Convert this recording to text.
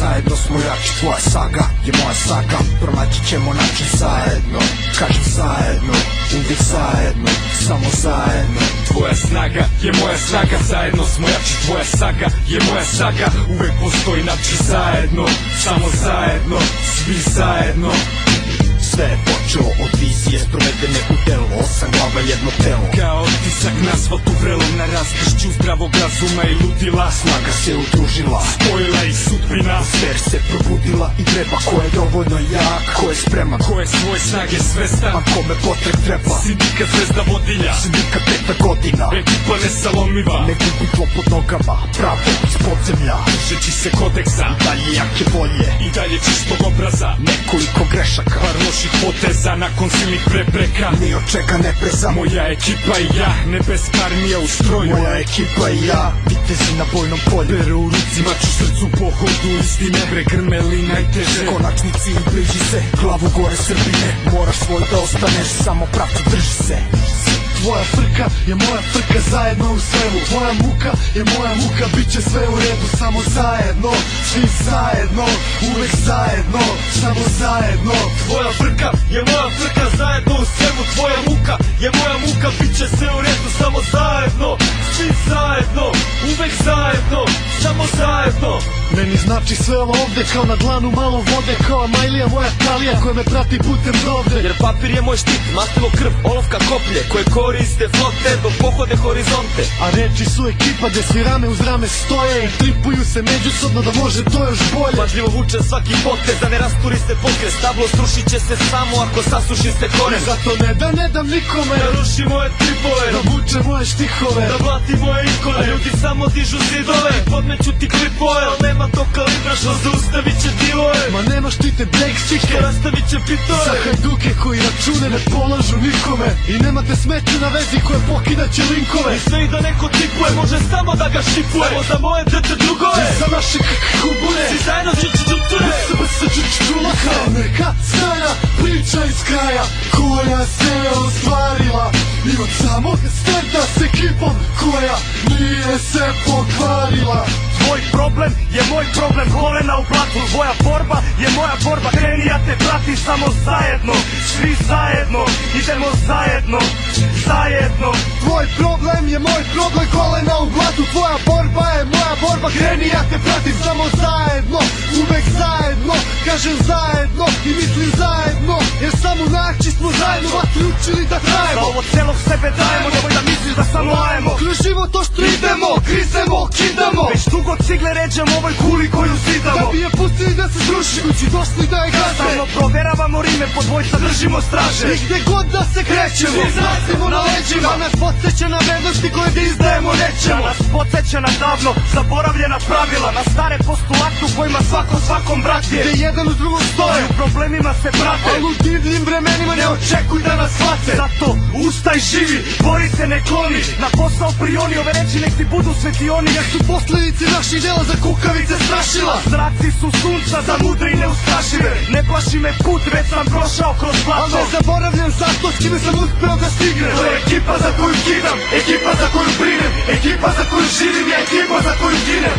Zajedno smo jači, tvoja saga je moja saga. Pronaći ćemo način zajedno. Kažem zajedno, uvijek zajedno, samo zajedno. Tvoja snaga je moja snaga, zajedno smo jači. Tvoja saga je moja saga, uvek postoji način zajedno, samo zajedno, svi zajedno. Sve je počelo od vizije sprovedene u delo. 8 glava, jedno telo. Kao otisak na asfaltu vrelom na raskršću zdravog razuma i ludila. Snaga se udružila, spojila i sudbina. Sfer se probudila i treba. Ko je dovoljno jak, ko je spreman, ko je svoje snage svestan, a kome potreb treba. Sindikat Zvezda vodilja, sindikat 5. godina. ekipa nesalomiva, ne gubi tlo pod nogama, pravo iz podzemlja. držeći se kodeksa, dalje jake volje i dalje čistog obraza. Nekoliko grešaka, par loših poteza nakon silnih prepreka. Ni od čega ne prezam. Moja ekipa i ja, nebesna armija u stroju. Moja ekipa i ja, vitezi na bojnom polju. Beru u ruci, mač u srcu, pohodu istine. Pregrmeli najteže, konačni cilj bliži se. Glavu gore Srbije, moraš svoj da ostaneš. Samo pravcu drži se. Tvoja frka je moja frka, zajedno u svemu. Tvoja muka je moja muka, bit će sve u redu. Samo zajedno, svi zajedno, uvek zajedno, samo zajedno. Tvoja frka je moja frka, zajedno u svemu. Tvoja muka je moja muka, bit će sve u redu. Samo zajedno, svi zajedno, uvek zajedno, samo zajedno. Meni znači sve ovo ovde, kao na dlanu malo vode. Kao Majlija moja talija koja me prati putem dovde. Jer papir je moj štit, mastilo krv, olovka koplje, koje koriste flote dok pohode horizonte. A reči su ekipa gde svi rame uz rame stoje i tripuju se međusobno da može to još bolje. Pažljivo vuče svaki potez, da ne rasturi se pokres. Stablo srušit će se samo ako sasuši se koren. I zato ne dam nikome da ruši moje tripove, da vuče moje štihove, da blati moje ikone. A ljudi samo dižu zidove i podmeću ti klipove. Al nema to kalibra što zaustavit će divove. Ma nema štite break sticker, rastavit će pitove. Za hajduke koji račune ne polažu nikome. I nemate smeću na vezi koje pokidaće linkove. I sve i da neko tipuje, može samo da ga šipuje. Samo za moje dete drugove, i za naše kubure. Svi zajedno čučučuture, čula kao neka stara priča iz kraja koja se ostvarila. I od samog starta s ekipom koja nije se pokvarila. Tvoj problem je moj problem, kolena u blatu. Tvoja borba je moja borba, kreni ja te pratim. Samo zajedno, svi zajedno, idemo zajedno, zajedno. Tvoj problem je moj problem, kolena u blatu. Tvoja borba je moja borba, kreni ja te pratim. Samo zajedno, uvek zajedno, kažem zajedno i mislim zajedno. Jer samo naći smo zajedno, vatri učili da trajemo. Za ovo celog sebe dajemo, nemoj da misliš da samo lajemo. Kroz život idemo, grizemo, kidamo. Već dugo cigle ređemo ovoj kuli koju zidamo. Da bi je pustili da se sruši, kući došli da je gaze. Stalno proveravamo rime, pod dvojca držimo straže. I gde god da se krećemo, nosimo na leđima. Da nas podsjeća na vrednosti koje da izdajemo nećemo. Da nas podsjeća na davno zaboravljena pravila, na stare postulate u kojima svako svakom brat je. Gde jedan uz drugog stoje, u problemima se prate. Ali u divnim vremenima ne očekuj da nas shvate. Zato ustaj, živi, bori se, ne kloni. Na posao prioni, ove reči nek ti budu svetioni. Jer su posledici naših dela za kukavice strašila. Zraci su sunca za mudre i neustrašive. Ne plaši me put, već sam prošao kroz blato. Al ne zaboravljam zato s kime sam uspeo da stignem. To je ekipa za koju kidam, ekipa za koju brinem, ekipa za koju živim i ekipa za koju ginem.